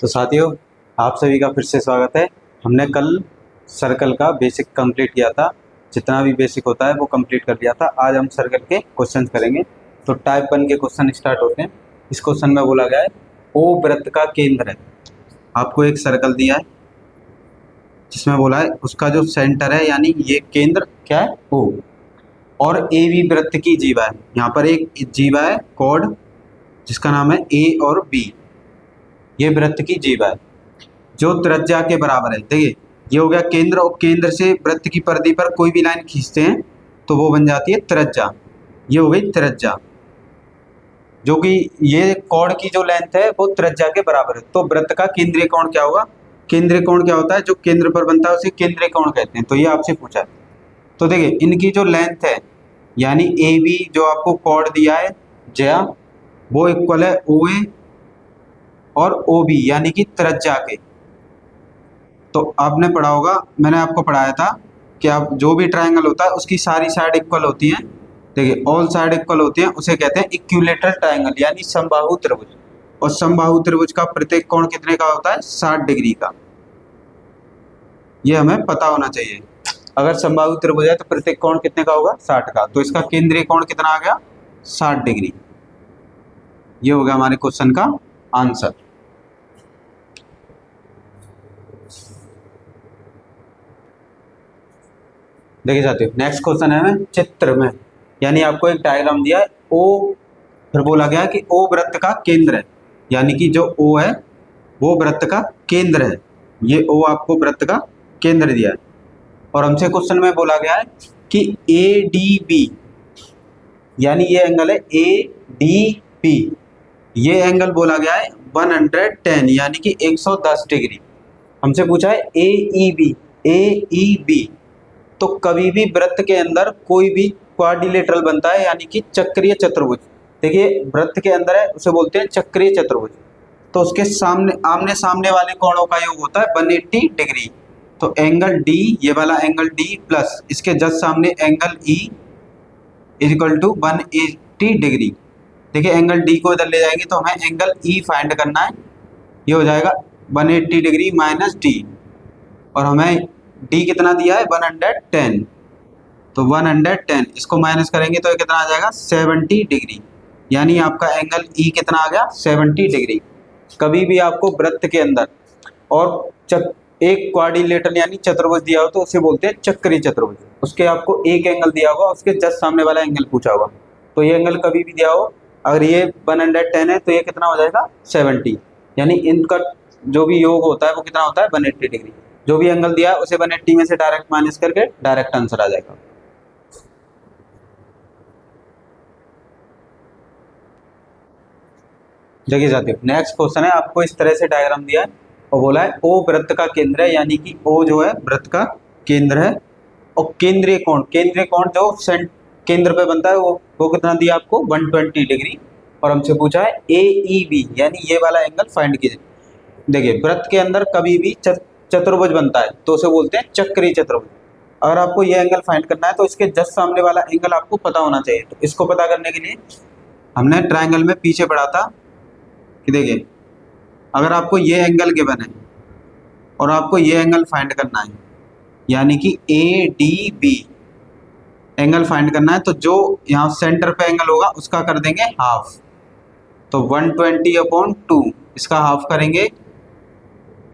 तो साथियों, आप सभी का फिर से स्वागत है। हमने कल सर्कल का बेसिक कंप्लीट किया था, जितना भी बेसिक होता है वो कंप्लीट कर लिया था। आज हम सर्कल के क्वेश्चन करेंगे। तो टाइप 1 के क्वेश्चन स्टार्ट होते हैं। इस क्वेश्चन में बोला गया है ओ वृत्त का केंद्र है। आपको एक सर्कल दिया है जिसमें बोला है उसका जो सेंटर है यानी ये केंद्र क्या है ओ, और ए बी वृत्त की जीवा है। यहाँ पर एक जीवा है कॉर्ड जिसका नाम है ए और बी। ये वृत्त की जीवा है जो त्रिज्या के बराबर है। देखिए ये हो गया केंद्र, और केंद्र से वृत्त की परिधि पर कोई भी लाइन खींचते हैं तो वो बन जाती है त्रिज्या। ये हो गई त्रिज्या, जो कि ये कोण की जो लेंथ है वो त्रिज्या के बराबर है। तो वृत्त का केंद्रीय कोण क्या होगा? केंद्रीय कोण क्या होता है? जो केंद्र पर बनता है उसे केंद्रीय कोण कहते हैं। तो ये आपसे पूछा है। तो देखिए इनकी जो लेंथ है यानी ए बी जो आपको कोण दिया है जया, वो इक्वल है ओ ए और ओ बी यानी कि त्रिज्या के। तो आपने पढ़ा होगा, मैंने आपको पढ़ाया था कि आप जो भी ट्रायंगल होता है उसकी सारी साइड इक्वल होती हैं। देखिए ऑल साइड इक्वल होती हैं, उसे कहते हैं इक्विलेटरल ट्रायंगल यानी समबाहु त्रिभुज। और समबाहु त्रिभुज का प्रत्येक कोण कितने का होता है? 60 डिग्री का। ये हमें पता होना चाहिए। अगर समबाहु त्रिभुज है तो प्रत्येक कोण कितने का होगा? 60 का। तो इसका केंद्रीय कोण कितना आ गया? 60 डिग्री। ये हो गया हमारे क्वेश्चन का आंसर। देखिए साथियों, नेक्स्ट क्वेश्चन है हमें चित्र में, यानी आपको एक डायग्राम दिया है ओ, फिर बोला गया कि ओ वृत्त का केंद्र है, यानी कि जो ओ है वो वृत्त का केंद्र है। ये ओ आपको वृत्त का केंद्र दिया है। और हमसे क्वेश्चन में बोला गया है कि ए डी बी यानी ये एंगल है ए डी बी, ये एंगल बोला गया है 110 यानी कि 110 डिग्री। हमसे पूछा है ए ई बी। तो कभी भी वृत्त के अंदर कोई भी क्वाड्रिलेटरल बनता है यानी कि चक्रीय चतुर्भुज। देखिए वृत्त के अंदर है उसे बोलते हैं चक्रीय चतुर्भुज। तो उसके सामने आमने सामने वाले कोणों का योग होता है 180 डिग्री। तो एंगल डी, ये वाला एंगल डी प्लस इसके जस्ट सामने angle E is equal to 180 degree. देखिए एंगल डी को इधर ले जाएंगे तो हमें एंगल ई फाइंड करना है। ये हो जाएगा 180 डिग्री माइनस डी, और हमें डी कितना दिया है? 110। तो 110 इसको माइनस करेंगे तो ये कितना आ जाएगा? 70 डिग्री। यानी आपका एंगल ई कितना आ गया? 70 डिग्री। कभी भी आपको वृत्त के अंदर और एक क्वाड्रिलेटरल यानी चतुर्भुज दिया हो तो उसे बोलते हैं चक्रीय चतुर्भुज। उसके आपको एक एंगल दिया होगा, उसके जस्ट सामने वाला एंगल पूछा होगा। तो ये एंगल कभी भी दिया हो, अगर ये 110 है तो ये कितना हो जाएगा? 70। यानी इनका जो भी योग होता है वो कितना होता है? 180 डिग्री। जो भी एंगल दिया है उसे 180 में से डायरेक्ट माइनस करके डायरेक्ट आंसर आ जाएगा। देखिए साथियों, नेक्स्ट क्वेश्चन है, आपको इस तरह से डायग्राम दिया है और बोला है ओ वृत्त का केंद्र है, यानी कि ओ जो है वृत्त का केंद्र है। और केंद्रीय कोण जो केंद्र पे बनता है वो कितना दिया आपको? 120 डिग्री। और हमसे पूछा है ए ई बी यानी ये वाला एंगल फाइंड कीजिए। देखिए वृत्त के अंदर कभी भी चतुर्भुज बनता है तो उसे बोलते हैं चक्रीय चतुर्भुज। अगर आपको ये एंगल फाइंड करना है तो इसके जस्ट सामने वाला एंगल आपको पता होना चाहिए। तो इसको पता करने के लिए हमने ट्रायंगल में पीछे पढ़ा था कि देखिए अगर आपको ये एंगल गिवन है और आपको ये एंगल फाइंड करना है यानी कि A D B angle find करना है, तो जो यहाँ सेंटर पे एंगल होगा उसका कर देंगे हाफ। तो 120/2 इसका हाफ करेंगे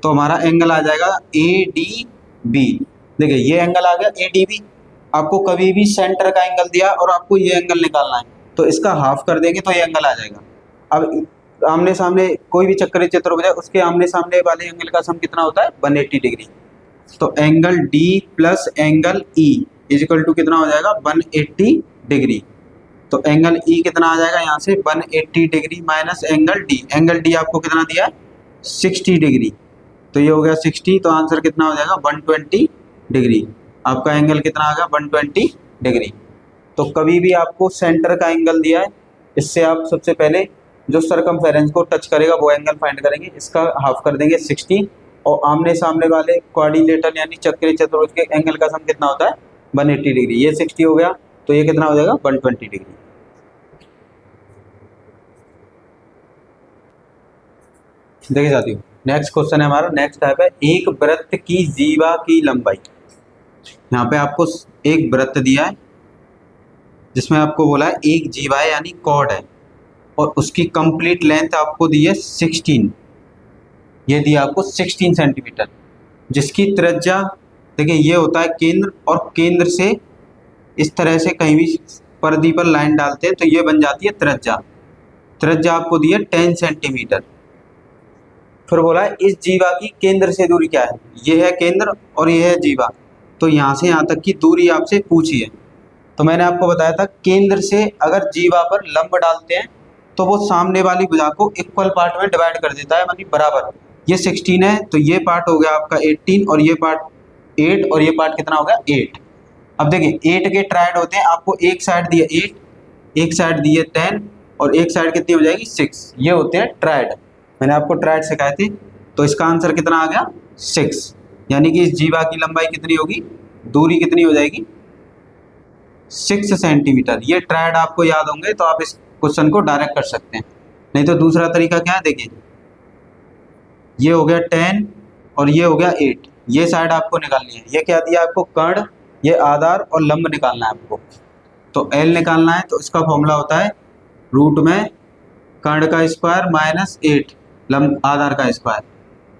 तो हमारा एंगल आ जाएगा ए डी बी। देखिए ये एंगल आ गया ए डी बी। आपको कभी भी सेंटर का एंगल दिया और आपको ये एंगल निकालना है तो इसका हाफ कर देंगे तो ये एंगल आ जाएगा। अब आमने सामने कोई भी चक्रीय चतुर्भुज है उसके आमने सामने वाले एंगल का सम कितना होता है? 180 डिग्री। तो angle D plus angle E is equal to कितना हो जाएगा? 180 डिग्री। तो एंगल ई कितना आ जाएगा यहाँ से? 180 degree minus angle D. Angle D आपको कितना दिया है? 60 डिग्री। तो ये हो गया 60, तो आंसर कितना हो जाएगा? 120 डिग्री। आपका एंगल कितना आ गया? 120 डिग्री। तो कभी भी आपको सेंटर का एंगल दिया है, इससे आप सबसे पहले जो सरकमफेरेंस को टच करेगा वो एंगल फाइंड करेंगे। इसका हाफ कर देंगे 60, और आमने सामने वाले क्वाड्रिलेटरल यानी चक्रीय चतुर्भुज के एंगल का सम कितना होता है? 180 डिग्री। ये 60 हो गया तो ये कितना हो जाएगा? 120 डिग्री। देखिए साथियों, नेक्स्ट क्वेश्चन है हमारा, नेक्स्ट टाइप है एक वृत्त की जीवा की लंबाई। यहाँ पे आपको एक वृत्त दिया है जिसमें आपको बोला है एक जीवा है यानी कॉर्ड है, और उसकी कंप्लीट लेंथ आपको दी है 16, ये दिया आपको 16 सेंटीमीटर, जिसकी त्रिज्या देखिए ये होता है केंद्र, और केंद्र से इस तरह से कहीं भी परिधि पर लाइन डालते हैं तो ये बन जाती है त्रिज्या। त्रिज्या आपको दी है 10 सेंटीमीटर। फिर बोला है इस जीवा की केंद्र से दूरी क्या है, ये है केंद्र और ये है जीवा, तो यहाँ से यहाँ तक की दूरी आपसे पूछी है। तो मैंने आपको बताया था केंद्र से अगर जीवा पर लंब डालते हैं तो वो सामने वाली भुजा को इक्वल पार्ट में डिवाइड कर देता है, मतलब बराबर। ये 16 है तो ये पार्ट हो गया आपका 18, और ये पार्ट 8, और ये पार्ट कितना हो गया 8। अब देखिए 8 के ट्राइड होते हैं, आपको एक साइड दिए 8, एक साइड दिए 10, और एक साइड कितनी हो जाएगी 6, ये होते हैं ट्राइड। मैंने आपको ट्राइड सिखाए थे, तो इसका आंसर कितना आ गया 6, यानी कि इस जीवा की लंबाई कितनी होगी, दूरी कितनी हो जाएगी 6 सेंटीमीटर। ये ट्राइड आपको याद होंगे तो आप इस क्वेश्चन को डायरेक्ट कर सकते हैं। नहीं तो दूसरा तरीका क्या है, देखिए ये हो गया 10 और ये हो गया 8, ये साइड आपको निकालनी है। ये क्या दिया आपको कर्ण, ये आधार और लंब निकालना है आपको। तो L निकालना है तो इसका फॉर्मूला होता है रूट में कर्ण का स्क्वायर माइनस 8 लंब आधार का स्क्वायर,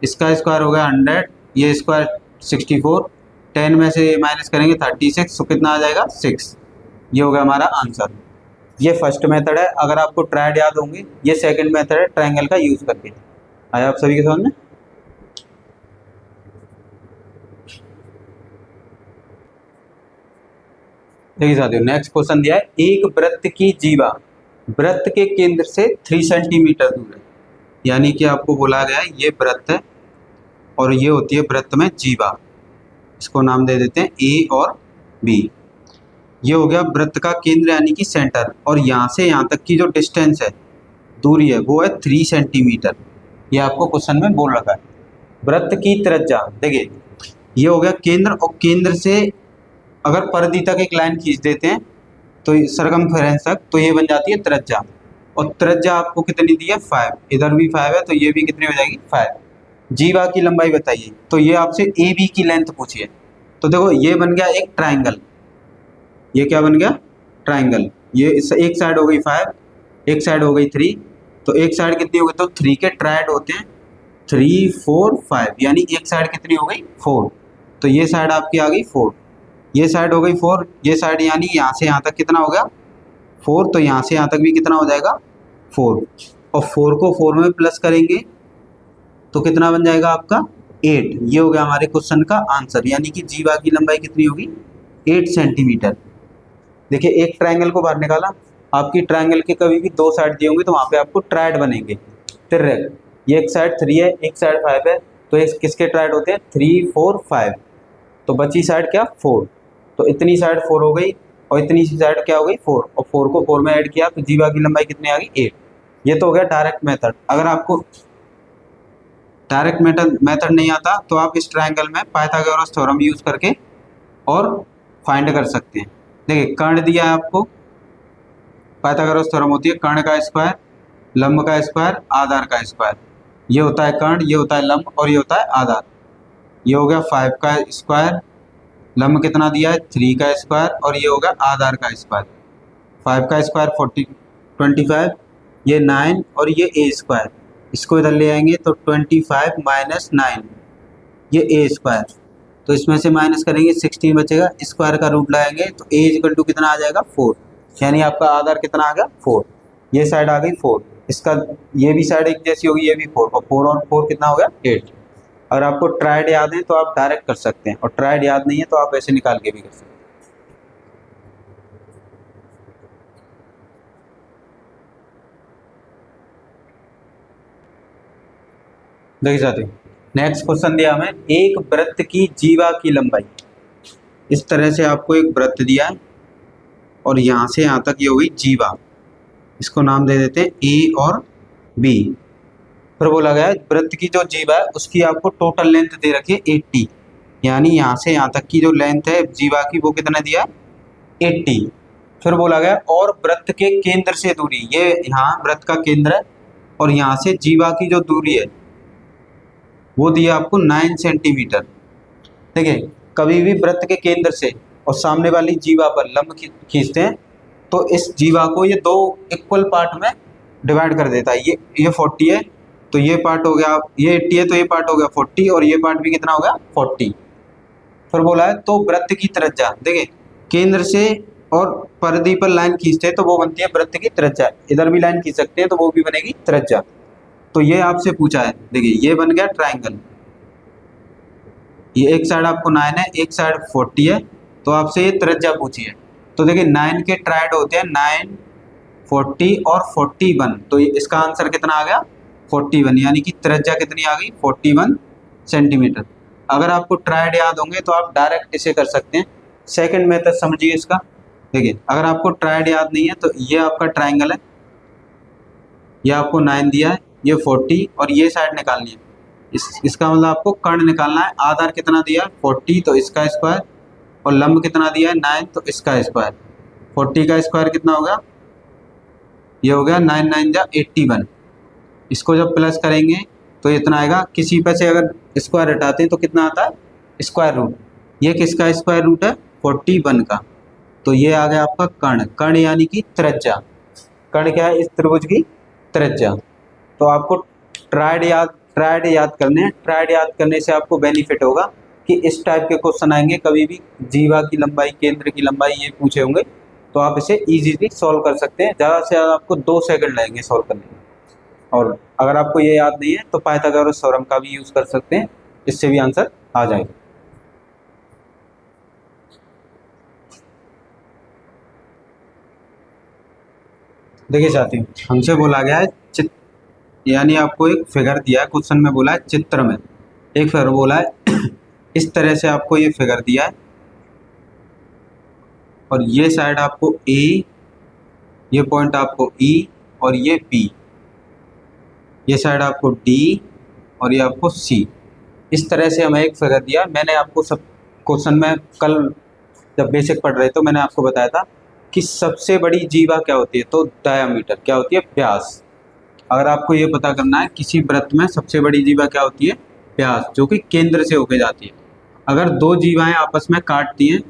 इसका स्क्वायर हो गया 100, ये स्क्वायर 64, 10 में से माइनस करेंगे 36, तो कितना आ जाएगा 6। ये हो गया हमारा आंसर। ये फर्स्ट मेथड है, अगर आपको ट्राइड याद होंगे। ये सेकंड मेथड है ट्रायंगल का यूज करके। आया आप सभी के समझ में? देखिए साथियों नेक्स्ट क्वेश्चन दिया है एक वृत्त की जीवा वृत्त के केंद्र से 3 सेंटीमीटर दूर है, यानी कि आपको बोला गया है ये वृत्त है और ये होती है वृत्त में जीवा, इसको नाम दे देते हैं ए और बी। ये हो गया वृत्त का केंद्र यानी कि सेंटर, और यहाँ से यहाँ तक की जो डिस्टेंस है, दूरी है, वो है 3 सेंटीमीटर। ये आपको क्वेश्चन में बोल रखा है। वृत्त की त्रिज्या देखिए ये हो गया केंद्र, और केंद्र से अगर परिधि तक एक लाइन खींच देते हैं तो सरकमफेरेंस तक, तो ये बन जाती है त्रिज्या। और त्रिज्या आपको कितनी दी है 5, इधर भी 5 है तो ये भी कितनी हो जाएगी 5। जीवा की लंबाई बताइए, तो ये आपसे ए बी की लेंथ पूछी है। तो देखो ये बन गया एक ट्राइंगल, ये क्या बन गया ट्राइंगल। ये एक साइड हो गई 5, एक साइड हो गई 3, तो एक साइड कितनी हो गई, तो 3 के ट्राइड होते हैं 3 4 5, यानी एक साइड कितनी हो गई 4, तो ये साइड आपकी आ गई 4, ये साइड हो गई 4, ये साइड यानी यहाँ से यहाँ तक कितना हो गया 4, तो यहाँ से यहाँ तक भी कितना हो जाएगा 4, और 4 को 4 में प्लस करेंगे तो कितना बन जाएगा आपका 8। ये हो गया हमारे क्वेश्चन का आंसर, यानी कि जीवा की लंबाई कितनी होगी 8 सेंटीमीटर। देखिए एक ट्रायंगल को बाहर निकाला, आपकी ट्रायंगल के कभी भी 2 साइड दिए होंगे तो वहाँ पे आपको ट्रायड बनेंगे तिर्यक। ये एक साइड 3 है, एक साइड 5 है, तो ये किसके ट्रायड होते हैं 3 4 5, तो बची साइड क्या 4, तो इतनी साइड 4 हो गई और इतनी सी साइड क्या हो गई 4, और 4 को 4 में ऐड किया तो जीवा की लंबाई कितनी आ गई 8। ये तो हो गया डायरेक्ट मेथड। अगर आपको डायरेक्ट मेथड नहीं आता तो आप इस ट्रायंगल में पाइथागोरस थ्योरम यूज करके और फाइंड कर सकते हैं। देखिए कर्ण दिया है आपको, पाइथागोरस थ्योरम होती है कर्ण का स्क्वायर, लंब का स्क्वायर, आधार का स्क्वायर। ये होता है कर्ण, ये होता है लंब, और ये होता है आधार। ये हो गया 5 का स्क्वायर, लंब कितना दिया है 3 का स्क्वायर, और ये होगा आधार का स्क्वायर। 5 का स्क्वायर 25, ये 9 और ये ए स्क्वायर, इसको इधर ले आएंगे तो 25 माइनस 9, ये ए स्क्वायर, तो इसमें से माइनस करेंगे 16 बचेगा, स्क्वायर का रूट लाएंगे तो ए इक्वल टू कितना आ जाएगा 4, यानी आपका आधार कितना आ गया 4। ये साइड आ गई 4, इसका ये भी साइड एक जैसी होगी, ये भी 4, और 4 और 4 कितना हो गया 8। अगर आपको ट्राइड याद है तो आप डायरेक्ट कर सकते हैं, और ट्राइड याद नहीं है तो आप ऐसे निकाल के भी कर सकते हैं। देखिए साथियों नेक्स्ट क्वेश्चन दिया हमें एक वृत्त की जीवा की लंबाई। इस तरह से आपको एक वृत्त दिया है और यहाँ से यहाँ तक ये होगी जीवा, इसको नाम दे देते हैं ए और बी। फिर बोला गया है वृत्त की जो जीवा है उसकी आपको टोटल लेंथ दे रखी है 80, यानी यहाँ से यहाँ तक की जो लेंथ है जीवा की वो कितना दिया है 80। फिर बोला गया और वृत्त के केंद्र से दूरी, ये यहाँ वृत्त का केंद्र है और यहाँ से जीवा की जो दूरी है वो दिया आपको 9 सेंटीमीटर। देखिए कभी भी वृत्त के केंद्र से और सामने वाली जीवा पर लंब खींचते हैं तो इस जीवा को ये दो इक्वल पार्ट में डिवाइड कर देता है। ये 40 है तो ये पार्ट हो गया, ये 80 है तो ये पार्ट हो गया 40 और ये पार्ट भी कितना हो गया 40। फिर बोला है तो वृत्त की त्रिज्या, देखिए केंद्र से और परिधि पर लाइन खींचते हैं तो वो बनती है वृत्त की त्रिज्या, इधर भी लाइन खींच सकते हैं तो वो भी बनेगी त्रिज्या। तो ये आपसे पूछा है, देखिए ये बन गया ट्राइंगल, ये एक साइड आपको 9 है एक साइड 40 है तो आपसे ये त्रिज्या पूछी है। तो देखिए 9 के ट्राइड होते हैं 9, 40 और 41, तो इसका आंसर कितना आ गया 41, यानी कि त्रिज्या कितनी आ गई 41 सेंटीमीटर। अगर आपको ट्राइड याद होंगे तो आप डायरेक्ट इसे कर सकते हैं। सेकंड मेथड समझिए इसका, देखिए अगर आपको ट्राइड याद नहीं है तो ये आपका ट्राइंगल है, ये आपको 9 दिया है, ये 40 और ये साइड निकालनी है। इसका मतलब आपको कर्ण निकालना है। आधार कितना दिया है 40 तो इसका स्क्वायर, और लंब कितना दिया है 9 तो इसका स्क्वायर। 40 का स्क्वायर कितना होगा, ये हो गया 9 9 जा 81। इसको जब प्लस करेंगे तो इतना आएगा, किसी पे से अगर स्क्वायर हटाते हैं तो कितना आता है स्क्वायर रूट। ये किसका स्क्वायर रूट है 41 का। तो ये आ गया आपका कर्ण, कर्ण यानी कि त्रिज्या। कर्ण क्या है इस त्रिभुज की त्रिज्या। तो आपको ट्राइड याद करने हैं। ट्राइड याद करने से आपको बेनिफिट होगा कि इस टाइप के क्वेश्चन आएंगे, कभी भी जीवा की लंबाई केंद्र की लंबाई ये पूछे होंगे तो आप इसे इजीली सॉल्व कर सकते हैं। ज़्यादा से ज़्यादा आपको 2 सेकंड लगेंगे सॉल्व करने में। और अगर आपको ये याद नहीं है तो पाइथागोरस थ्योरम का भी यूज़ कर सकते हैं, इससे भी आंसर आ जाएगा। देखिए साथियों, हमसे बोला गया है यानी आपको एक फिगर दिया है, क्वेश्चन में बोला है चित्र में एक फिगर बोला है इस तरह से आपको ये फिगर दिया है और ये साइड आपको ए, ये पॉइंट आपको ई और ये बी, ये साइड आपको डी और ये आपको सी। इस तरह से हमें एक फिगर दिया। मैंने आपको सब क्वेश्चन में कल जब बेसिक पढ़ रहे तो मैंने आपको बताया था कि सबसे बड़ी जीवा क्या होती है, तो डायामीटर क्या होती है व्यास। अगर आपको ये पता करना है किसी वृत्त में सबसे बड़ी जीवा क्या होती है व्यास, जो कि केंद्र से होके जाती है। अगर दो जीवाएं आपस में काटती हैं,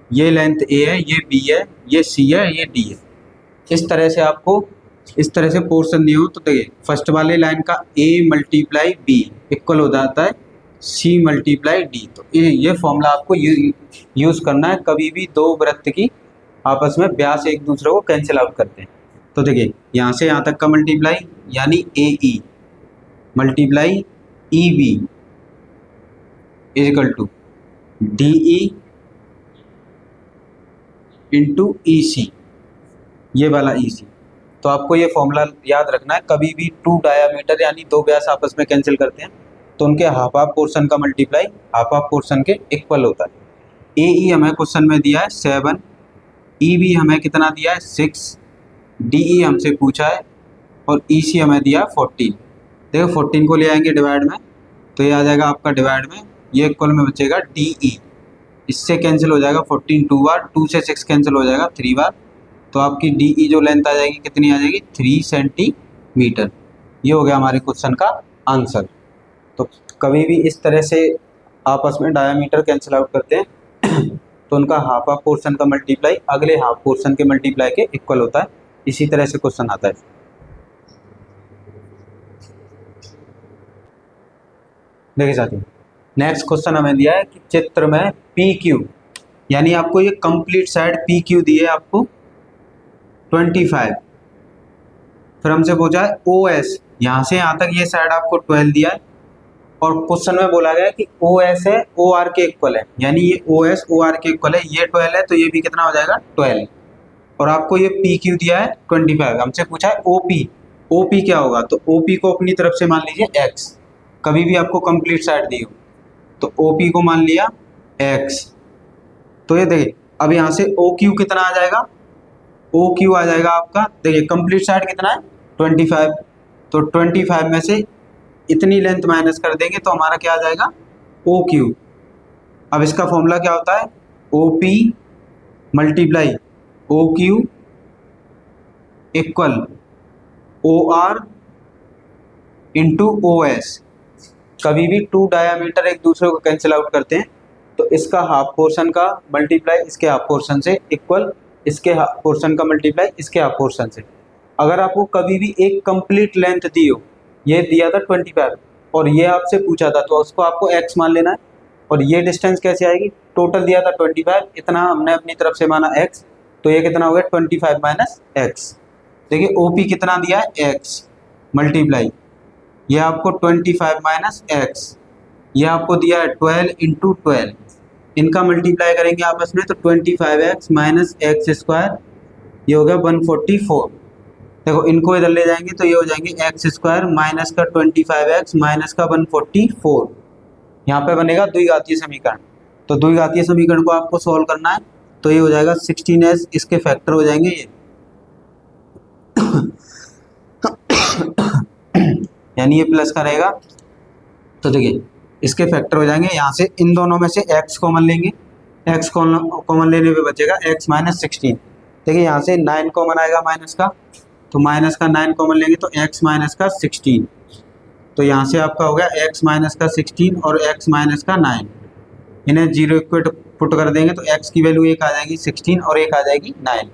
ये लेंथ ए है, ये बी है, ये सी है, ये डी है, इस तरह से आपको इस तरह से पोर्शन दिए हो तो देखिए फर्स्ट वाले लाइन का ए मल्टीप्लाई बी इक्वल हो जाता है सी मल्टीप्लाई डी। तो ये फॉर्मूला आपको यूज़ करना है कभी भी दो वृत्त की आपस में व्यास एक दूसरे को कैंसिल आउट करते हैं। तो देखिए यहाँ से यहाँ तक का मल्टीप्लाई यानी A E multiply E B equal to D E into E C, ये वाला ई सी। तो आपको ये फॉर्मूला याद रखना है, कभी भी टू डायामीटर यानी दो व्यास आपस में कैंसिल करते हैं तो उनके हाफ हाफ पोर्शन का मल्टीप्लाई हाफ हाफ पोर्शन के इक्वल होता है। ए ई हमें क्वेश्चन में दिया है 7, ई बी हमें कितना दिया है 6, डी ई हमसे पूछा है और ई सी हमें दिया है 14। देखो 14 को ले आएंगे डिवाइड में तो ये आ जाएगा आपका डिवाइड में, ये इक्वल में बचेगा डी ई, इससे कैंसिल हो जाएगा 14 2 बार, 2 से 6 कैंसिल हो जाएगा 3 बार। तो आपकी डी ई जो लेंथ आ जाएगी कितनी आ जाएगी 3 सेंटीमीटर। ये हो गया हमारे क्वेश्चन का आंसर। तो कभी भी इस तरह से आपस में डायामीटर कैंसिल आउट करते हैं तो उनका हाफ हाफ पोर्शन का मल्टीप्लाई अगले हाफ पोर्शन के मल्टीप्लाई के इक्वल होता है। इसी तरह से क्वेश्चन आता है। देखिए साथियों, नेक्स्ट क्वेश्चन हमें दिया है कि चित्र में पी क्यू यानी आपको ये कंप्लीट साइड पी क्यू दी है आपको 25, फिर हमसे पूछा है ओ एस, यहाँ से यहाँ तक ये साइड आपको 12 दिया है और क्वेश्चन में बोला गया है कि ओ एस है ओ आर के इक्वल है, यानी ये ओ एस ओ आर के इक्वल है, ये 12 है तो ये भी कितना हो जाएगा 12, और आपको ये पी क्यू दिया है 25। हमसे पूछा है ओ पी क्या होगा, तो ओ पी को अपनी तरफ से मान लीजिए एक्स, कभी भी आपको कंप्लीट साइड दी हो तो ओ पी को मान लिया एक्स। तो ये देखिए अब यहाँ से ओ क्यू कितना आ जाएगा, ओ क्यू आ जाएगा आपका, देखिए कंप्लीट साइड कितना है 25, तो 25 में से इतनी लेंथ माइनस कर देंगे तो हमारा क्या आ जाएगा ओ क्यू। अब इसका फॉर्मूला क्या होता है O P multiply O Q equal O R into O S. कभी भी टू डायामीटर एक दूसरे को कैंसिल आउट करते हैं, तो इसका हाफ पोर्शन का मल्टीप्लाई इसके हाफ पोर्शन से इक्वल इसके हाफ पोर्शन का मल्टीप्लाई इसके हाफ पोर्शन से। अगर आपको कभी भी एक कंप्लीट लेंथ दी हो, ये दिया था 25 और ये आपसे पूछा था, तो उसको आपको x मान लेना है। और ये डिस्टेंस कैसे आएगी, टोटल दिया था 25, इतना हमने अपनी तरफ से माना x, तो ये कितना हो गया 25 माइनस x। देखिए OP कितना दिया है x मल्टीप्लाई, ये आपको 25 माइनस x, ये आपको दिया है 12 इंटू 12, इनका मल्टीप्लाई करेंगे आपस में तो 25x माइनस एक्स स्क्वायर, ये हो गया 144। देखो इनको इधर ले जाएंगे तो ये हो जाएंगे एक्स स्क्वायर माइनस का 25x माइनस का 144, यहाँ पे बनेगा द्विघातीय समीकरण। तो द्विघातीय समीकरण को आपको सॉल्व करना है, तो ये हो जाएगा 16s, इसके फैक्टर हो जाएंगे ये यानी ये प्लस का रहेगा, तो देखिए इसके फैक्टर हो जाएंगे। यहाँ से इन दोनों में से x कॉमन लेंगे, x कॉमन लेने पे बचेगा x माइनस 16। देखिए यहाँ से 9 कॉमन आएगा माइनस का, तो माइनस का 9 कॉमन लेंगे तो x माइनस का 16, तो यहाँ से आपका हो गया x माइनस का 16 और x माइनस का 9, इन्हें जीरो इक्वल पुट कर देंगे तो x की वैल्यू एक आ जाएगी 16 और एक आ जाएगी 9,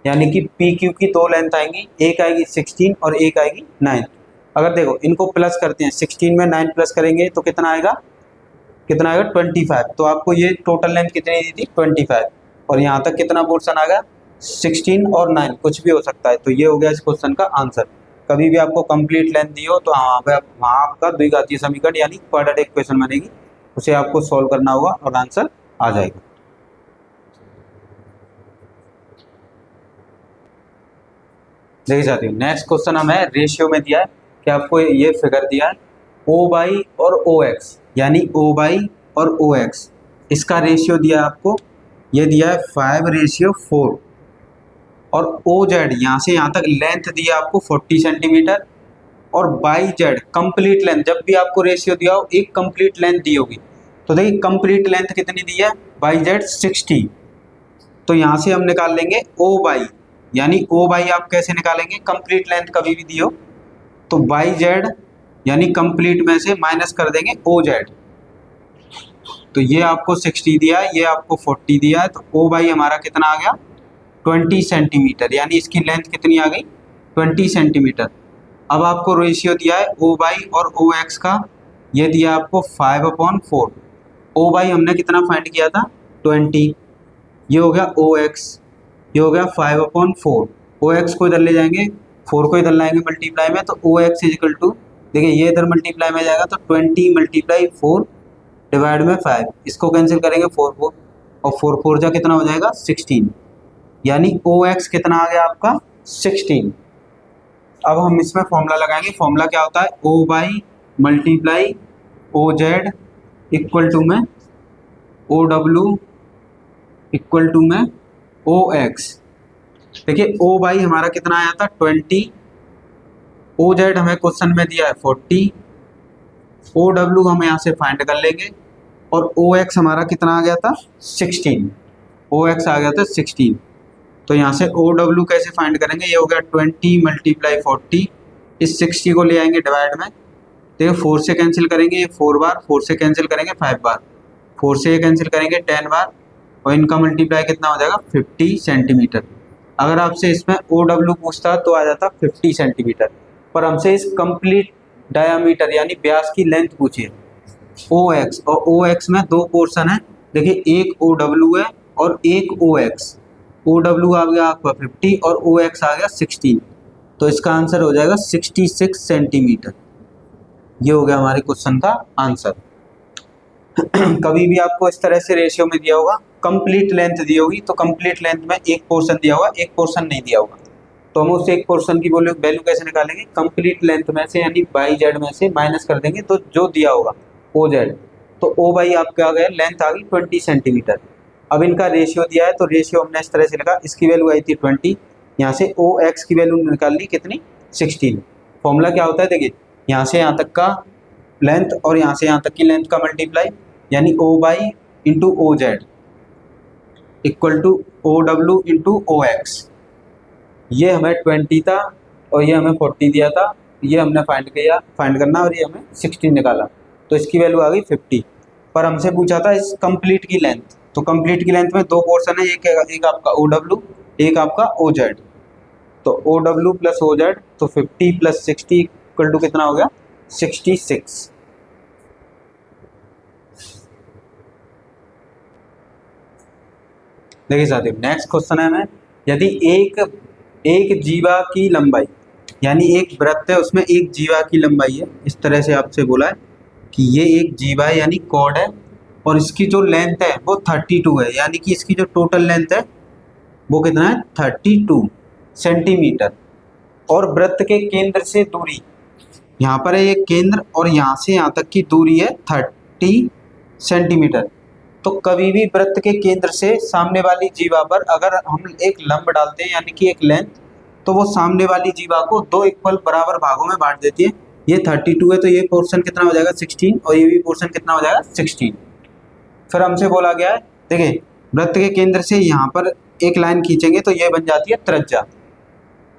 यानी कि PQ की दो लेंथ आएंगी, एक आएगी 16 और एक आएगी 9। अगर देखो इनको प्लस करते हैं, 16 में 9 प्लस करेंगे तो कितना आएगा 25। तो आपको ये टोटल लेंथ कितनी दी थी 25, और यहाँ तक कितना पोर्शन आ गया 16 और 9, कुछ भी हो सकता है। तो ये हो गया इस क्वेश्चन का आंसर। कभी भी आपको कंप्लीट लेंथ दी हो तो वहाँ आपका द्विघातीय समीकरण यानी क्वाड्रेटिक इक्वेशन बनेगी, उसे आपको सॉल्व करना होगा और आंसर आ जाएगा। देखिए साथियों नेक्स्ट क्वेश्चन हमें रेशियो में दिया है कि आपको ये फिगर दिया है O/, और OX, यानी O/, और OX, इसका रेशियो दिया है आपको, ये दिया है 5:4, और OZ यहाँ से यहाँ तक लेंथ दिया आपको 40 सेंटीमीटर, और YZ कंप्लीट लेंथ, जब भी आपको रेशियो दिया हो एक कंप्लीट लेंथ दी होगी, तो देखिए कंप्लीट लेंथ कितनी दी है YZ 60, तो यहाँ से हम निकाल लेंगे O/, यानी O/, आप कैसे निकालेंगे, कंप्लीट लेंथ कभी भी दी हो तो YZ यानी कंप्लीट में से माइनस कर देंगे OZ, तो ये आपको 60 दिया है, ये आपको 40 दिया है, तो O/, हमारा कितना आ गया 20 सेंटीमीटर, यानी इसकी लेंथ कितनी आ गई 20 सेंटीमीटर। अब आपको रेशियो दिया है O/, और OX का, ये दिया आपको 5/4। O/, हमने कितना फाइंड किया था 20, ये हो गया OX, ये हो गया 5/4। OX को इधर ले जाएंगे, 4 को इधर लाएंगे मल्टीप्लाई में, तो OX इजिकल टू, देखिए ये इधर मल्टीप्लाई में जाएगा तो 20 मल्टीप्लाई 4 डिवाइड में 5, इसको कैंसिल करेंगे 4 4, और 4 4 जा कितना हो जाएगा 16, यानी OX कितना आ गया आपका 16। अब हम इसमें फॉर्मूला लगाएंगे, फॉर्मूला क्या होता है O/, multiply OZ equal to में OW इक्वल टू में OX। देखिए O/, हमारा कितना आया था 20, OZ हमें क्वेश्चन में दिया है 40, OW हम यहाँ से फाइंड कर लेंगे, और OX हमारा कितना आ गया था 16, OX आ गया था 16, तो यहाँ से OW कैसे फाइंड करेंगे, ये हो गया 20 मल्टीप्लाई 40, इस 60 को ले आएंगे डिवाइड में, देखिए 4 से कैंसिल करेंगे, ये 4 बार, 4 से कैंसिल करेंगे 5 बार, 4 से ये कैंसिल करेंगे 10 बार, और इनका मल्टीप्लाई कितना हो जाएगा 50 सेंटीमीटर। अगर आपसे इसमें OW पूछता तो आ जाता 50 सेंटीमीटर, पर हमसे इस कंप्लीट डायामीटर यानी व्यास की लेंथ पूछी है OX, और OX में दो पोर्शन है, देखिए एक OW है और एक OX। OW आ गया आपका 50 और OX आ गया 16, तो इसका आंसर हो जाएगा 66 सेंटीमीटर। ये हो गया हमारे क्वेश्चन का आंसर। कभी भी आपको इस तरह से रेशियो में दिया होगा, कंप्लीट लेंथ दी होगी, तो कंप्लीट लेंथ में एक पोर्शन दिया होगा, एक पोर्शन नहीं दिया होगा, तो हम उस एक पोर्शन की वैल्यू कैसे निकालेंगे, कंप्लीट लेंथ में से यानी YZ में से माइनस कर देंगे, तो जो दिया होगा OZ, तो O/, आपका आ गया लेंथ आ गई 20 सेंटीमीटर। अब इनका रेशियो दिया है, तो रेशियो हमने इस तरह से लिखा, इसकी वैल्यू आई थी 20, यहाँ से OX की वैल्यू निकाल ली कितनी 16। फॉर्मूला क्या होता है, देखिए यहाँ से यहाँ तक का लेंथ और यहाँ से यहाँ तक की लेंथ का मल्टीप्लाई, यानी O/, into OZ equal to OW into OX। ये हमें 20 था और ये हमें 40 दिया था, ये हमने फाइंड करना और ये हमें 16 निकाला, तो इसकी वैल्यू आ गई 50। पर हमसे पूछा था इस कंप्लीट की लेंथ, तो कंप्लीट की लेंथ में दो पोर्शन है, एक आपका ओ डब्ल्यू, एक आपका ओ जेड। तो O W plus O Z, तो 50 प्लस 60 इक्वल टू कितना हो गया 66। देखिए साथियों नेक्स्ट क्वेश्चन है हमें, यदि एक एक जीवा की लंबाई, यानी एक वृत्त है उसमें एक जीवा की लंबाई है, इस तरह से आपसे बोला है कि ये एक जीवा है यानी कॉर्ड है, और इसकी जो लेंथ है वो 32 है, यानी कि इसकी जो टोटल लेंथ है वो कितना है 32 सेंटीमीटर। और वृत्त के केंद्र से दूरी, यहाँ पर है एक केंद्र और यहाँ से यहाँ तक की दूरी है 30 सेंटीमीटर। तो कभी भी वृत्त के केंद्र से सामने वाली जीवा पर अगर हम एक लंब डालते हैं यानी कि एक लेंथ, तो वो सामने वाली जीवा को दो इक्वल बराबर भागों में बांट देती है। ये 32 है तो ये पोर्शन कितना हो जाएगा 16, और ये भी पोर्शन कितना हो जाएगा 16। फिर हमसे बोला गया है, देखिए वृत्त के केंद्र से यहाँ पर एक लाइन खींचेंगे तो ये बन जाती है त्रिज्या।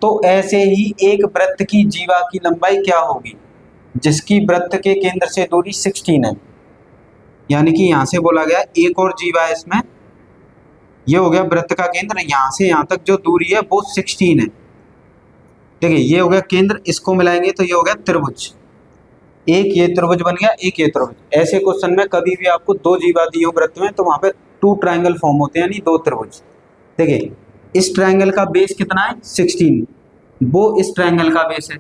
तो ऐसे ही एक वृत्त की जीवा की लंबाई क्या होगी जिसकी वृत्त के केंद्र से दूरी 16 है, यानी कि यहाँ से बोला गया एक और जीवा है इसमें, ये हो गया वृत्त का केंद्र, यहाँ से यहाँ तक जो दूरी है वो 16 है। देखिए ये हो गया केंद्र, इसको मिलाएंगे तो ये हो गया त्रिभुज, एक ये त्रिभुज बन गया, एक ये त्रिभुज। ऐसे क्वेश्चन में कभी भी आपको दो जीवा दी हो वृत्त में तो वहां पे टू ट्रायंगल फॉर्म होते हैं, यानी दो त्रिभुज। देखिए इस ट्रायंगल का बेस कितना है 16, वो इस ट्रायंगल का बेस है,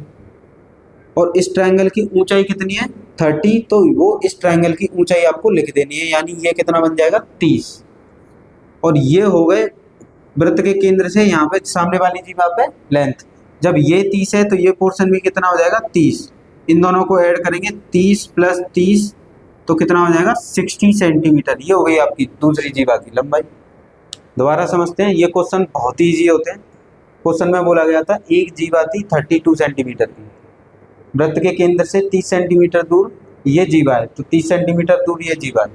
और इस ट्रायंगल की ऊंचाई कितनी है 30, तो वो इस ट्रायंगल की ऊंचाई आपको लिख देनी है, यानी ये कितना बन जाएगा 30। और ये हो गए वृत्त के केंद्र से यहाँ पे सामने वाली जीवा पे लेंथ। जब ये 30 है तो ये पोर्शन भी कितना हो जाएगा 30, इन दोनों को ऐड करेंगे 30 प्लस 30 तो कितना हो जाएगा 60 सेंटीमीटर। ये हो गई आपकी दूसरी जीवा की लंबाई। दोबारा समझते हैं, ये क्वेश्चन बहुत ही ईजी होते हैं। क्वेश्चन में बोला गया था एक जीवा थी 32 सेंटीमीटर की, वृत्त के केंद्र से 30 सेंटीमीटर दूर ये जीवा है, तो 30 सेंटीमीटर दूर ये जीवा है।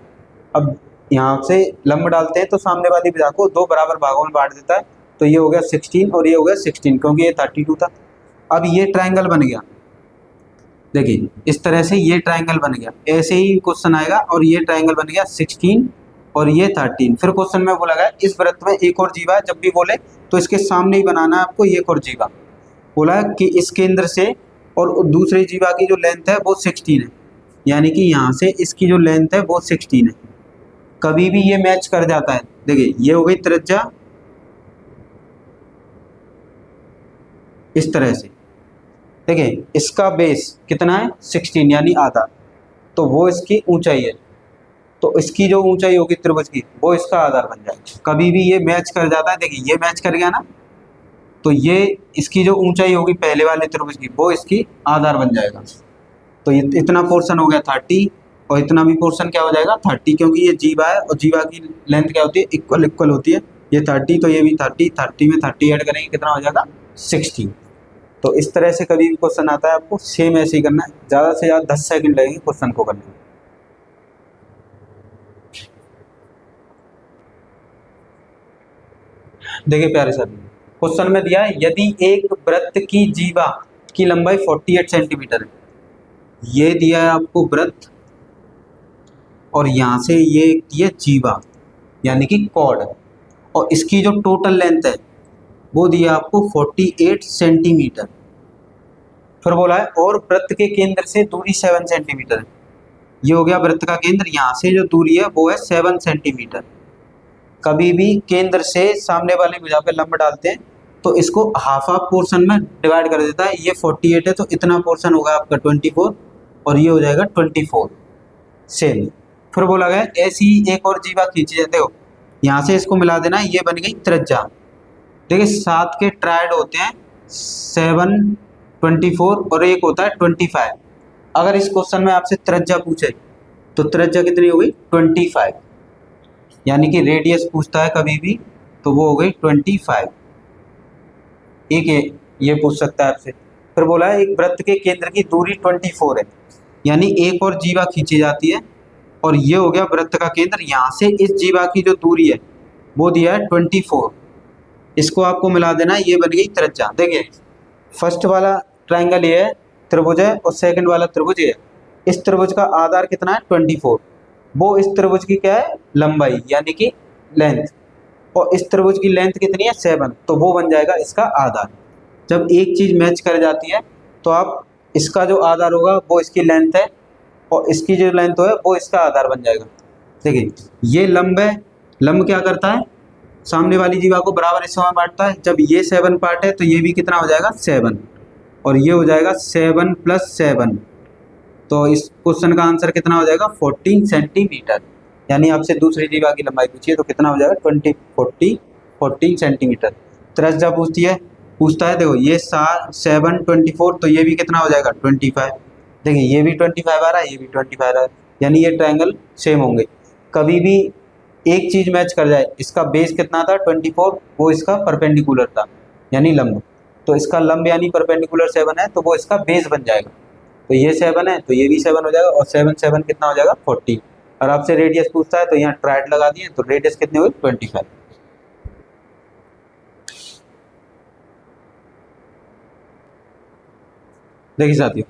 अब यहाँ से लंब डालते हैं तो सामने वाली भुजा को दो बराबर भागों में बांट देता है, तो ये हो गया 16 और ये हो गया 16, क्योंकि ये 32 था। अब ये ट्रायंगल बन गया, देखिए इस तरह से ये ट्रायंगल बन गया, ऐसे ही क्वेश्चन आएगा, और ये ट्रायंगल बन गया 16 और ये 13। फिर क्वेश्चन में बोला गया इस वृत्त में एक और जीवा है, जब भी बोले तो इसके सामने ही बनाना है आपको एक और जीवा। बोला कि इस केंद्र से और दूसरे जीवा की जो लेंथ है वो 16 है, यानी कि यहाँ से इसकी जो लेंथ है वो 16 है। कभी भी ये मैच कर जाता है। देखिए ये हो गई त्रिज्या इस तरह से, देखिए इसका बेस कितना है 16 यानी आधा, तो वो इसकी ऊंचाई है, तो इसकी जो ऊंचाई होगी त्रिभुज की वो इसका आधार बन जाएगा। कभी भी ये मैच कर जाता है, देखिए ये मैच कर गया ना, तो ये इसकी जो ऊंचाई होगी पहले वाले त्रिभुज की वो इसकी आधार बन जाएगा। तो ये इतना पोर्शन हो गया 30 और इतना भी पोर्शन क्या हो जाएगा 30, क्योंकि ये जीवा है और जीवा की लेंथ क्या होती है इक्वल इक्वल होती है। ये 30 तो ये भी 30, 30 में 30 ऐड करेंगे कितना हो जाएगा 60। तो इस तरह से कभी भी क्वेश्चन आता है आपको सेम ऐसे ही करना है, ज़्यादा से ज़्यादा 10 सेकंड लगेंगे क्वेश्चन को करने में। देखिए प्यारे साथी, क्वेश्चन में दिया है यदि एक वृत्त की जीवा की लंबाई 48 सेंटीमीटर है, ये दिया है आपको वृत्त, और यहाँ से ये दिया जीवा यानी कि कॉर्ड, और इसकी जो टोटल लेंथ है वो दिया आपको 48 सेंटीमीटर। फिर बोला है और वृत्त के केंद्र से दूरी 7 सेंटीमीटर है, ये हो गया वृत्त का केंद्र, यहाँ से जो दूरी है वो है 7 सेंटीमीटर। कभी भी केंद्र से सामने वाली भुजा पे लंब डालते हैं तो इसको हाफ हाफ पोर्शन में डिवाइड कर देता है। ये 48 है तो इतना पोर्शन होगा आपका 24, और ये हो जाएगा 24 सेम। फिर बोला गया ऐसी एक और जीवा खींची जाते हो, यहाँ से इसको मिला देना, ये बन गई त्रिज्या। देखिए 7 के ट्रायड होते हैं 7, 24 और एक होता है 25। अगर इस क्वेश्चन में आपसे त्रिज्या पूछे तो त्रिज्या कितनी हो गई 25, यानी कि रेडियस पूछता है कभी भी तो वो हो गई 25। एक ये पूछ सकता है आपसे। फिर बोला है एक वृत्त के केंद्र की दूरी 24 है, यानी एक और जीवा खींची जाती है, और ये हो गया वृत्त का केंद्र, यहाँ से इस जीवा की जो दूरी है वो दिया है 24, इसको आपको मिला देना, ये बन गई त्रिज्या। देखिए फर्स्ट वाला ट्रायंगल ये है त्रिभुज है, और सेकंड वाला त्रिभुज ये है, इस त्रिभुज का आधार कितना है 24, वो इस त्रिभुज की क्या है लंबाई यानी कि लेंथ, और इस त्रिभुज की लेंथ कितनी है 7, तो वो बन जाएगा इसका आधार। जब एक चीज मैच कर जाती है तो आप इसका जो आधार होगा वो इसकी लेंथ है और इसकी जो लेंथ है वो इसका आधार बन जाएगा। देखिए ये लंब है, लंब क्या करता है सामने वाली जीवा को बराबर हिस्सों में बांटता है। जब ये 7 पार्ट है तो ये भी कितना हो जाएगा 7, और ये हो जाएगा 7 + 7, तो इस क्वेश्चन का आंसर कितना हो जाएगा 14 सेंटीमीटर। यानी आपसे दूसरी जीवा की लंबाई पूछिए तो कितना हो जाएगा 14 सेंटीमीटर। त्रिज्या पूछता है देखो ये 7 24, तो ये भी कितना हो जाएगा 25। देखिए ये भी 25 आ रहा है, ये भी 25 आ रहा है, यानी ये ट्रायंगल सेम होंगे। कभी भी एक चीज मैच कर जाए, इसका बेस कितना था 24, वो इसका परपेंडिकुलर था यानी लंब, तो इसका लंब यानी परपेंडिकुलर 7 है तो वो इसका बेस बन जाएगा। तो ये 7 है तो ये भी 7 हो जाएगा, और 7 7 कितना हो जाएगा 40। और आपसे रेडियस पूछता है तो यहाँ ट्राइड लगा दिए, तो रेडियस कितनी हुई 25। देखिए साथियों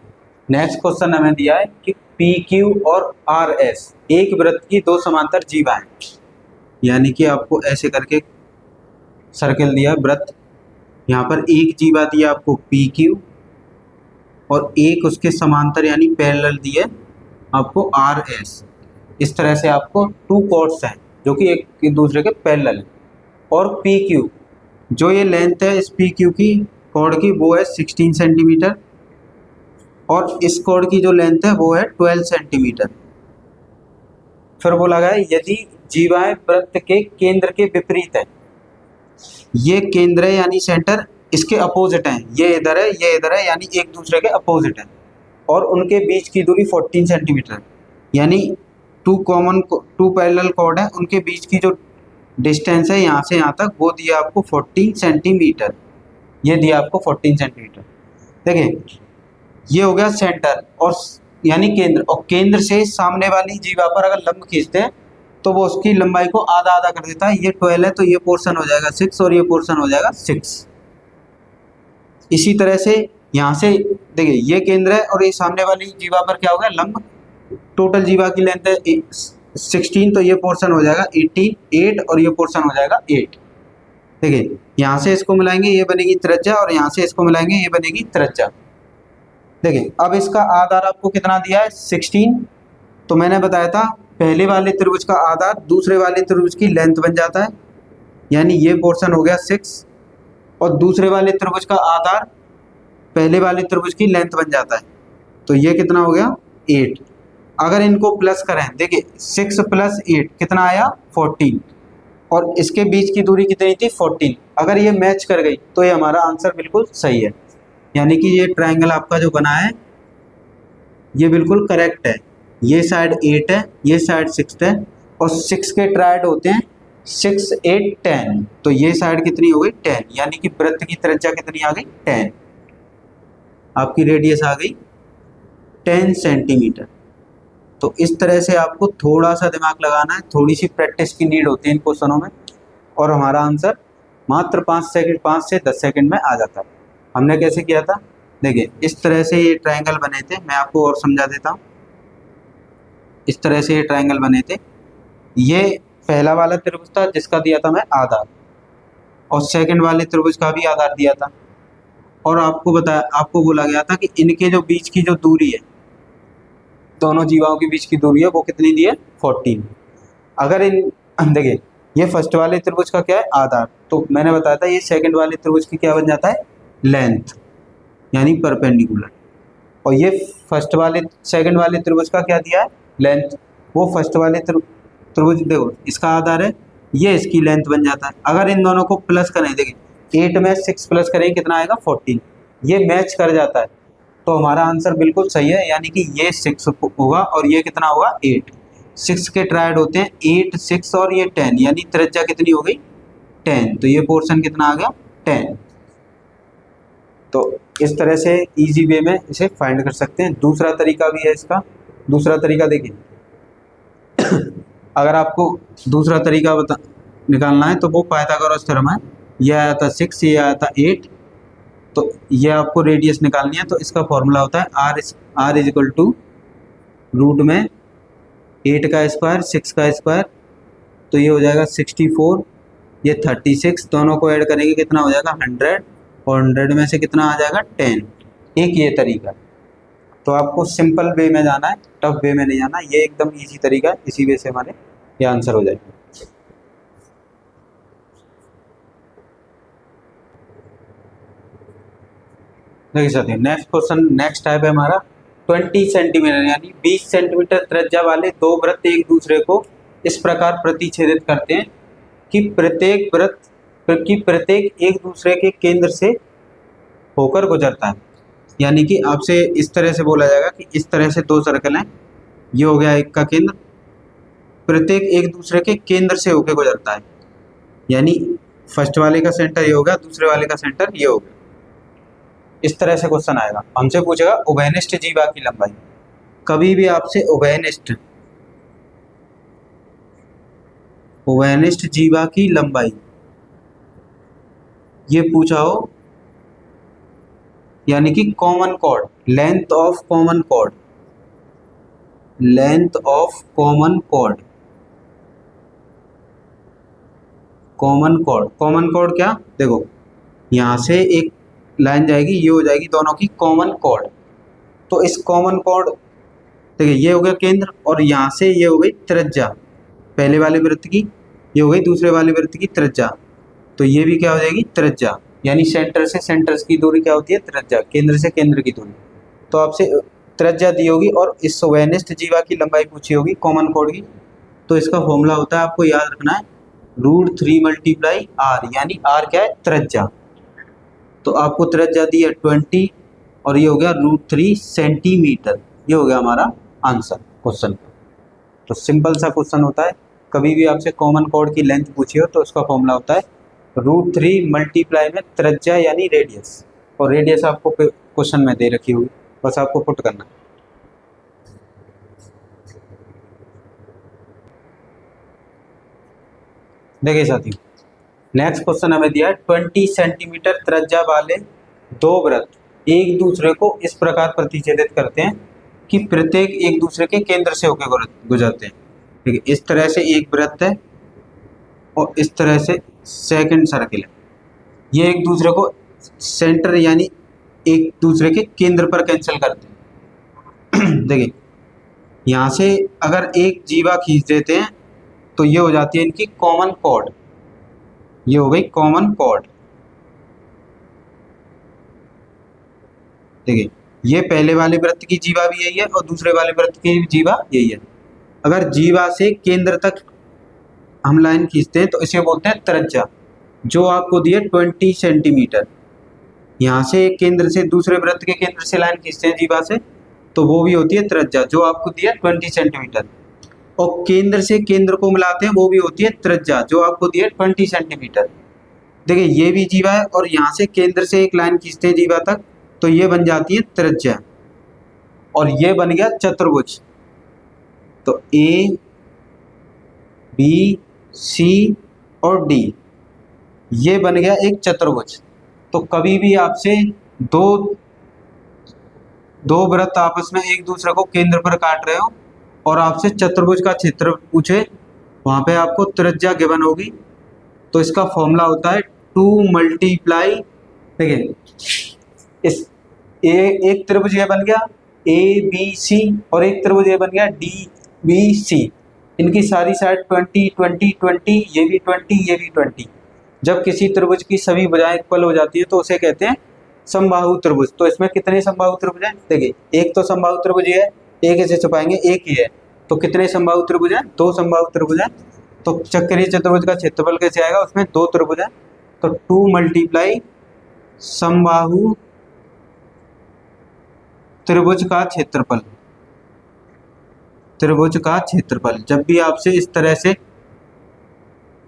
नेक्स्ट क्वेश्चन हमें दिया है कि पी क्यू और आर एस एक वृत्त की दो समांतर जीवाएं, यानी कि आपको ऐसे करके सर्कल दिया है वृत्त, यहाँ पर एक जीवा दिया आपको पी क्यू और एक उसके समांतर यानी पैरेलल दिए आपको आर एस। इस तरह से आपको टू कॉर्ड्स हैं जो कि एक दूसरे के पैरेलल हैं, और पी क्यू जो ये लेंथ है इस पी क्यू की कॉर्ड की वो है 16 सेंटीमीटर, और इस कॉर्ड की जो लेंथ है वो है 12 सेंटीमीटर। फिर बोला गया यदि जीवाएं वृत्त के केंद्र के विपरीत है, ये केंद्र है यानी सेंटर इसके अपोजिट हैं, ये इधर है ये इधर है यानी एक दूसरे के अपोजिट है, और उनके बीच की दूरी 14 सेंटीमीटर, यानी टू पैरेलल कॉर्ड है उनके बीच की जो डिस्टेंस है यहाँ से यहाँ तक वो दिया आपको 14 सेंटीमीटर, ये दिया आपको 14 सेंटीमीटर। देखिए ये हो गया सेंटर और यानी केंद्र, और केंद्र से सामने वाली जीवा पर अगर लंब खींचते हैं तो वो उसकी लंबाई को आधा आधा कर देता है। ये 12 है तो ये पोर्शन हो जाएगा 6 और ये पोर्शन हो जाएगा 6। इसी तरह से यहाँ से देखिए ये केंद्र है और ये सामने वाली जीवा पर क्या हो गया लंब, टोटल जीवा की लेंथ है 16, तो ये पोर्शन हो जाएगा 8 और ये पोर्शन हो जाएगा 8। देखिए यहाँ से इसको मिलाएंगे ये बनेगी त्रिज्या, और यहाँ से इसको मिलाएंगे ये बनेगी त्रिज्या। देखिए अब इसका आधार आपको कितना दिया है 16, तो मैंने बताया था पहले वाले त्रिभुज का आधार दूसरे वाले त्रिभुज की लेंथ बन जाता है, यानी ये पोर्शन हो गया 6, और दूसरे वाले त्रिभुज का आधार पहले वाले त्रिभुज की लेंथ बन जाता है, तो ये कितना हो गया 8। अगर इनको प्लस करें देखिए 6 + 8 कितना आया 14, और इसके बीच की दूरी कितनी थी 14। अगर ये मैच कर गई तो ये हमारा आंसर बिल्कुल सही है, यानी कि ये ट्रायंगल आपका जो बना है ये बिल्कुल करेक्ट है। ये साइड 8 है ये साइड 6 है, और 6 के ट्रायड होते हैं 6 8 10, तो ये साइड कितनी हो गई 10, यानी कि वृत्त की त्रिज्या कितनी आ गई 10, आपकी रेडियस आ गई 10 सेंटीमीटर। तो इस तरह से आपको थोड़ा सा दिमाग लगाना है, थोड़ी सी प्रैक्टिस की नीड होती है इन क्वेश्चनों में, और हमारा आंसर मात्र 5 से 10 सेकंड में आ जाता है। हमने कैसे किया था देखिए इस तरह से ये ट्रायंगल बने थे, मैं आपको और समझा देता हूँ। इस तरह से ये ट्रायंगल बने थे, ये पहला वाला त्रिभुज था जिसका दिया था मैं आधार, और सेकंड वाले त्रिभुज का भी आधार दिया था, और आपको बोला गया था कि इनके जो बीच की जो दूरी है दोनों जीवाओं के बीच की दूरी है वो कितनी दी है 14। अगर इन देखिए ये फर्स्ट वाले त्रिभुज का क्या है आधार, तो मैंने बताया था ये सेकंड वाले त्रिभुज की क्या बन जाता है लेंथ यानी परपेंडिकुलर, और ये सेकंड वाले त्रिभुज का क्या दिया है लेंथ, वो फर्स्ट वाले त्रिभुज देखो इसका आधार है ये इसकी लेंथ बन जाता है। अगर इन दोनों को प्लस करें देखिए 8 में 6 प्लस करें कितना आएगा 14, ये मैच कर जाता है तो हमारा आंसर बिल्कुल सही है, यानी कि ये 6 होगा और ये कितना होगा 8। 6 के ट्रायड होते हैं 8 6 और ये 10, यानी त्रिज्या कितनी हो गई 10, तो ये पोर्शन कितना आ गया 10। तो इस तरह से इजी वे में इसे फाइंड कर सकते हैं। दूसरा तरीका भी है इसका, दूसरा तरीका देखिए अगर आपको दूसरा तरीका निकालना है तो वो पाइथागोरस थ्योरम है, ये आया था 6 ये आया था 8, तो ये आपको रेडियस निकालनी है, तो इसका फॉर्मूला होता है r = रूट में 8 का स्क्वायर 6 का स्क्वायर, तो ये हो जाएगा 64, ये 36, दोनों को ऐड करेंगे कितना हो जाएगा 100, और 100 में से कितना आ जाएगा 10। एक ये तरीका, तो आपको सिंपल वे में जाना है, टफ वे में नहीं जाना, ये एकदम इजी तरीका है, इसी वे से हमारे ये आंसर हो जाएगा। देखिए साथियों, नेक्स्ट क्वेश्चन, नेक्स्ट टाइप है हमारा 20 सेंटीमीटर यानी 20 सेंटीमीटर त्रिज्या वाले दो वृत्त एक दूसरे को इस प्रकार प्रतिच्छेदित करते हैं कि प्रत्येक एक दूसरे के केंद्र से होकर गुजरता है। यानी कि आपसे इस तरह से बोला जाएगा कि इस तरह से दो सर्कल हैं, ये हो गया एक का केंद्र, प्रत्येक एक दूसरे के केंद्र से होकर गुजरता है, यानी फर्स्ट वाले का सेंटर ये हो गया, दूसरे वाले का सेंटर ये हो गया। इस तरह से क्वेश्चन आएगा, हमसे पूछेगा उभयनिष्ठ जीवा की लंबाई। कभी भी आपसे उभयनिष्ठ जीवा की लंबाई ये पूछा हो, यानी कि common chord, length of common chord, length of common chord, common chord, common chord क्या, देखो यहां से एक लाइन जाएगी, ये हो जाएगी दोनों की कॉमन कॉर्ड। तो इस कॉमन कॉर्ड, देखिए ये हो गया केंद्र, और यहाँ से ये हो गई त्रिज्या, पहले वाले वृत्त की, ये हो गई दूसरे वाले वृत्त की त्रिज्या, तो ये भी क्या हो जाएगी त्रिज्या, यानी सेंटर से सेंटर की दूरी क्या होती है त्रिज्या, केंद्र से केंद्र की दूरी। तो आपसे त्रिज्या दी होगी और इस उभयनिष्ठ जीवा की लंबाई पूछी होगी कॉमन कॉर्ड की, तो इसका फॉर्मूला होता है, आपको याद रखना है, √3 × r, यानी r क्या है त्रिज्या। तो आपको त्रिज्या दी है 20 और ये हो गया √3 सेंटीमीटर, ये हो गया हमारा आंसर क्वेश्चन का। तो सिंपल सा क्वेश्चन होता है, कभी भी आपसे कॉमन कॉर्ड की लेंथ पूछी हो तो उसका फॉर्मूला होता है √3 मल्टीप्लाई में त्रिज्या यानी रेडियस, और रेडियस आपको क्वेश्चन में दे रखी होगी, बस आपको पुट करना है। देखिए साथियों, नेक्स्ट क्वेश्चन हमें दिया है 20 सेंटीमीटर त्रिज्या वाले दो वृत्त एक दूसरे को इस प्रकार प्रतिच्छेदित करते हैं कि प्रत्येक एक दूसरे के केंद्र से होकर गुजरते हैं। ठीक है, इस तरह से एक वृत्त है और इस तरह से सेकंड सर्किल है, ये एक दूसरे को सेंटर यानी एक दूसरे के केंद्र पर कैंसिल करते हैं। देखिए यहाँ से अगर एक जीवा खींच देते हैं तो ये हो जाती है इनकी कॉमन कॉर्ड, ये हो गई कॉमन कॉर्ड। देखिए ये पहले वाले वृत्त की जीवा भी यही है और दूसरे वाले वृत्त की जीवा यही है। अगर जीवा से केंद्र तक हम लाइन खींचते हैं तो इसे बोलते हैं त्रिज्या, जो आपको दी है 20 सेंटीमीटर। यहाँ से केंद्र से दूसरे वृत्त के केंद्र से लाइन खींचते हैं जीवा से, तो वो भी होती है त्रिज्या, जो आपको दी है 20 सेंटीमीटर। और केंद्र से केंद्र को मिलाते हैं, वो भी होती है त्रिज्या, जो आपको दी है 20 सेंटीमीटर। देखिए ये भी जीवा है और यहाँ से केंद्र से एक लाइन खींचते हैं जीवा तक, तो ये बन जाती है त्रिज्या, और ये बन गया चतुर्भुज। तो ए बी सी और डी, ये बन गया एक चतुर्भुज। तो कभी भी आपसे दो वृत्त आपस में एक दूसरे को केंद्र पर काट रहे हो और आपसे चतुर्भुज का क्षेत्र पूछे, वहां पे आपको त्रिज्या गिवन होगी, तो इसका फॉर्मूला होता है 2 मल्टीप्लाई, देखिए इस एक त्रिभुज ये बन गया ABC और एक त्रिभुज ये बन गया DBC, इनकी सारी साइड 20 20 20, ये भी 20 ये भी 20। जब किसी त्रिभुज की सभी भुजाएं इक्वल हो जाती है तो उसे कहते हैं समबाहु त्रिभुज। तो इसमें कितने समबाहु त्रिभुज हैं, देखिए एक तो समबाहु त्रिभुज है, एक इसे छुपाएंगे एक ही है, तो कितने समबाहु त्रिभुज हैं, 2 समबाहु त्रिभुज हैं। तो चक्रीय चतुर्भुज का क्षेत्रफल कैसे आएगा, उसमें 2 त्रिभुज हैं, तो 2 मल्टीप्लाई समबाहु त्रिभुज का क्षेत्रफल, त्रिभुज का क्षेत्रफल। जब भी आपसे इस तरह से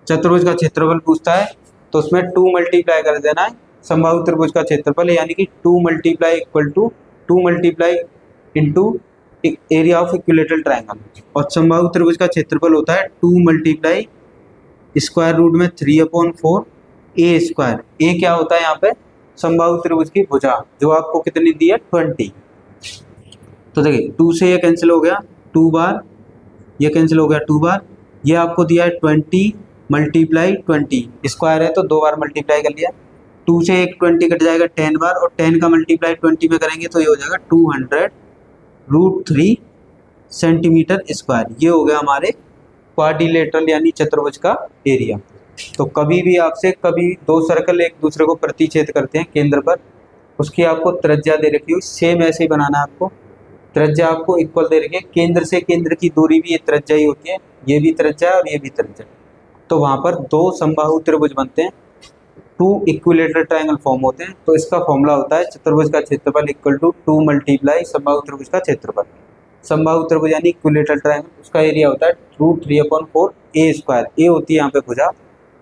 चतुर्भुज का क्षेत्रफल पूछता है तो उसमें 2 मल्टीप्लाई कर देना है समबाहु त्रिभुज का क्षेत्रफल, यानी कि 2 multiply equal to 2 multiply into area of equilateral triangle, और समबाहु त्रिभुज का क्षेत्रफल होता है 2 मल्टीप्लाई स्क्वायर रूट में 3/4 ए स्क्वायर। ए क्या होता है यहाँ पे, समबाहु त्रिभुज की भुजा, जो आपको कितनी दी है 20। तो देखिए 2 से ये कैंसिल हो गया, 2 बार, ये कैंसिल हो गया 2 बार, ये आपको दिया है 20 मल्टीप्लाई 20, स्क्वायर है तो 2 बार मल्टीप्लाई कर लिया, 2 से एक 20 कट जाएगा 10 बार, और 10 का मल्टीप्लाई 20 में करेंगे तो ये हो जाएगा 200√3 सेंटीमीटर स्क्वायर। ये हो गया हमारे क्वाड्रिलेटरल यानी चतुर्भुज का एरिया। तो कभी भी आपसे कभी दो सर्कल एक दूसरे को प्रतिच्छेद करते हैं केंद्र पर, उसकी आपको त्रिज्या दे रखी हो, सेम ऐसे ही बनाना है आपको। त्रिज्या आपको इक्वल दे रखी है, केंद्र से केंद्र की दूरी भी ये त्रिज्या ही होती है, ये भी त्रिज्या और ये भी त्रिज्या। तो वहाँ पर दो समबाहु त्रिभुज बनते हैं, 2 इक्विलेटरल ट्रायंगल फॉर्म होते हैं। तो इसका फॉर्मूला होता है चतुर्भुज का क्षेत्रफल इक्वल टू 2 मल्टीप्लाई समबाहु त्रिभुज का क्षेत्रफल। समबाहु त्रिभुज यानी इक्विलेटरल ट्रायंगल, उसका एरिया होता है √3/4 a स्क्वायर। ए होती है यहाँ पे भुजा,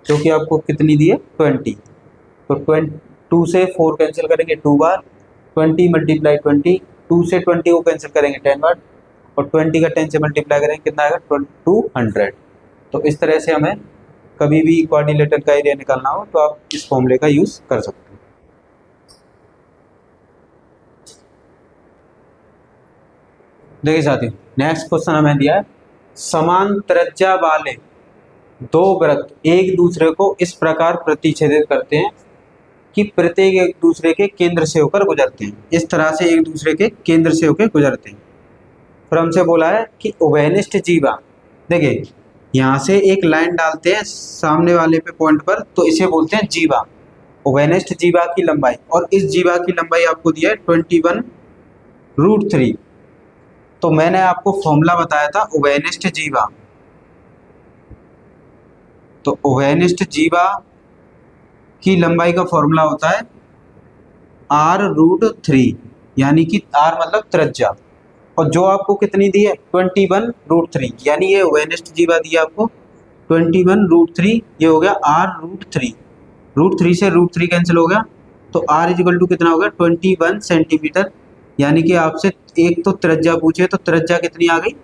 जो कि आपको कितनी दी है 20। तो 2 से 4 कैंसिल करेंगे 2 बार, 20 मल्टीप्लाई 20, 2 से 20 को कैंसिल करेंगे 10 बार, और 20 का 10 से मल्टीप्लाई करेंगे कितना आएगा 200। तो इस तरह से हमें कभी भी क्वाड्रिलेटरल का एरिया निकालना हो तो आप इस फॉर्मूले का यूज कर सकते हैं। देखिए साथियों, नेक्स्ट क्वेश्चन हमें दिया है, समान त्रिज्या वाले दो वृत्त एक दूसरे को इस प्रकार प्रतिच्छेदित करते हैं कि प्रत्येक एक दूसरे के केंद्र से होकर गुजरते हैं। इस तरह से एक दूसरे के केंद्र से होकर गुजरते हैं। फिर हमसे बोला है कि उभयनिष्ठ जीवा, देखिए यहाँ से एक लाइन डालते हैं सामने वाले पे पॉइंट पर, तो इसे बोलते हैं जीवा, उभयनिष्ठ जीवा की लंबाई। और इस जीवा की लंबाई आपको दिया है 21√3। तो मैंने आपको फॉर्मूला बताया था उभयनिष्ठ जीवा। तो उभयनिष्ठ जीवा की लंबाई का फॉर्मूला होता है r√3, यानी कि r मतलब त्रिज्या, और जो आपको कितनी दी है 21√3, यानी ये उभयनिष्ठ जीवा दी है आपको 21√3, ये हो गया r√3। √3 से √3 कैंसिल हो गया, तो r इक्वल टू कितना हो गया 21 सेंटीमीटर। यानी कि आपसे एक तो त्रिज्या पूछे, तो त्रिज्या कितनी आ गई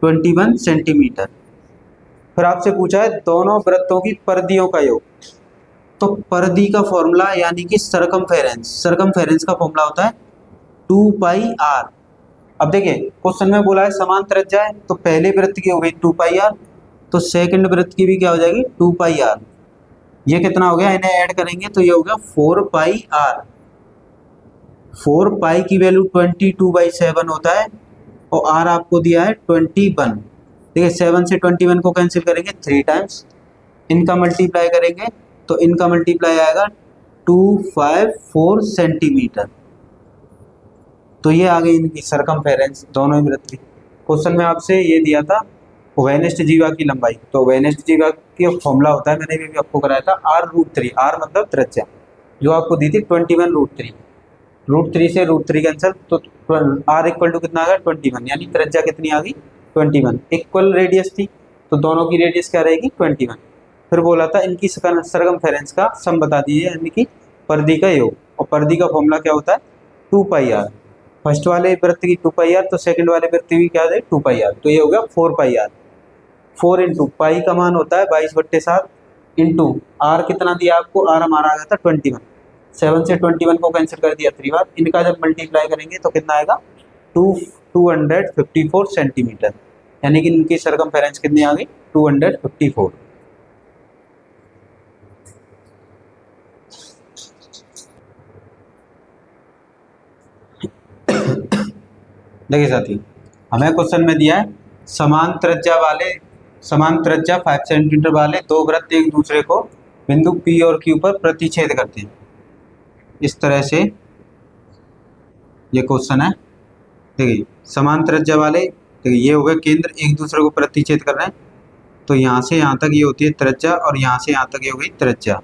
21 सेंटीमीटर। फिर आपसे पूछा है दोनों वृत्तों की परिधियों का योग। तो परिधि का फॉर्मूला यानी कि सरकमफेरेंस का फॉर्मूला होता है 2πr। अब देखिए क्वेश्चन में बोला है समान त्रिज्या है, तो पहले वृत्त की हो गई 2πr, तो सेकंड वृत्त की भी क्या हो जाएगी 2πr। ये कितना हो गया, इन्हें ऐड करेंगे तो ये हो गया 4πr। 4π की वैल्यू 22/7 होता है, और r आपको दिया है 21। देखिए 7 से 21 को कैंसिल करेंगे 3 टाइम्स, इनका मल्टीप्लाई करेंगे तो इनका मल्टीप्लाई आएगा 254 सेंटीमीटर। तो ये आ गई इनकी सरकमफेरेंस दोनों ही वृत्त की। क्वेश्चन में आपसे ये दिया था उभयनिष्ठ जीवा की लंबाई, तो उभयनिष्ठ जीवा की फॉर्मूला होता है, मैंने भी आपको कराया था r√3। r मतलब त्रिज्या, जो आपको दी थी 21√3। √3 से √3 कैंसिल, तो r इक्वल टू कितना आ गया 21, यानी त्रिज्या कितनी आ गई 21। इक्वल रेडियस थी, तो दोनों की रेडियस क्या रहेगी 21। फिर बोला था इनकी सरकमफेरेंस का सम बता दीजिए, यानी कि परिधि का योग, और परिधि का फॉर्मूला क्या होता है 2πr। फर्स्ट वाले वृत्त की 2πr, तो सेकंड वाले वृत्त की क्या है 2πr, तो ये हो गया 4πr। 4 इंटू पाई का मान होता है 22/7 इंटू r कितना दिया आपको, r हमारा आ गया था 21। 7 से 21 को कैंसिल कर दिया 3 बार, इनका जब मल्टीप्लाई करेंगे तो कितना आएगा 254 सेंटीमीटर, यानी कि इनकी सरकमफेरेंस कितनी आ गई 254। देखिए साथियों, हमें क्वेश्चन में दिया है समान त्रिज्या 5 सेंटीमीटर वाले दो वृत्त एक दूसरे को बिंदु P और Q पर प्रतिच्छेद करते हैं। इस तरह से ये क्वेश्चन है। देखिए समान त्रिज्या वाले, देखिए ये हो गया केंद्र, एक दूसरे को प्रतिच्छेद कर रहे हैं, तो यहाँ से यहाँ तक ये होती है त्रिज्या, और यहाँ से यहाँ तक ये हो गई त्रिज्या,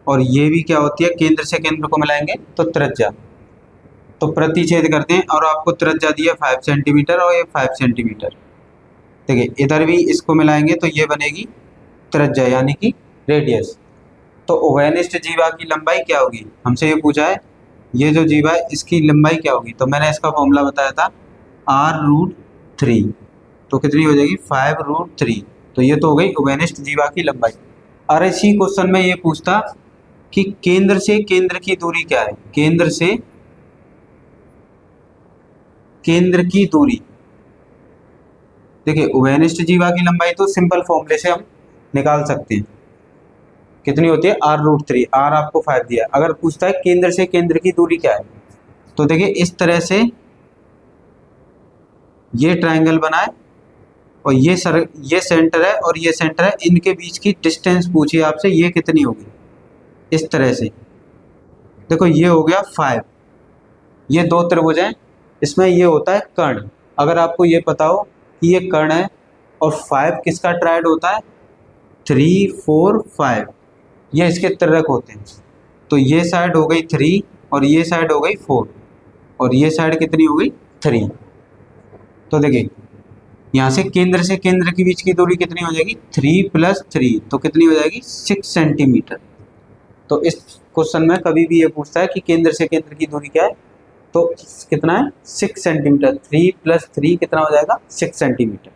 और ये भी क्या होती है केंद्र से केंद्र को मिलाएंगे तो त्रिज्या। तो प्रतिच्छेद करते हैं, और आपको त्रिज्या दी है 5 सेंटीमीटर और ये 5 सेंटीमीटर। देखिए इधर भी इसको मिलाएंगे तो ये बनेगी त्रिज्या यानी कि रेडियस। तो उभयनिष्ठ जीवा की लंबाई क्या होगी, हमसे ये पूछा है, ये जो जीवा है इसकी लंबाई क्या होगी, तो मैंने इसका फॉर्मूला बताया था r√3, तो कितनी हो जाएगी 5√3। तो ये तो हो गई उभयनिष्ठ जीवा की लंबाई। और इसी क्वेश्चन में ये पूछता कि केंद्र से केंद्र की दूरी क्या है, केंद्र से केंद्र की दूरी, देखिए उभयनिष्ठ जीवा की लंबाई तो सिंपल फॉर्मूले से हम निकाल सकते हैं, कितनी होती है r√3, r आपको 5 दिया। अगर पूछता है केंद्र से केंद्र की दूरी क्या है, तो देखिए इस तरह से ये ट्रायंगल बनाए और ये सेंटर है और ये सेंटर है, इनके बीच की डिस्टेंस पूछिए आपसे, ये कितनी होगी। इस तरह से देखो ये हो गया 5, ये दो त्रिभुज हैं, इसमें ये होता है कर्ण। अगर आपको ये पता हो कि ये कर्ण है और 5 किसका ट्रायड होता है, 3 4 5, ये इसके त्रिज्यक होते हैं। तो ये साइड हो गई 3 और ये साइड हो गई 4 और ये साइड कितनी हो गई 3। तो देखिए यहाँ से केंद्र के बीच की दूरी कितनी हो जाएगी, 3 + 3, तो कितनी हो जाएगी 6 सेंटीमीटर। तो इस क्वेश्चन में कभी भी ये पूछता है कि केंद्र से केंद्र की दूरी क्या है, तो कितना है 6 सेंटीमीटर, 3 + 3 कितना हो जाएगा 6 सेंटीमीटर।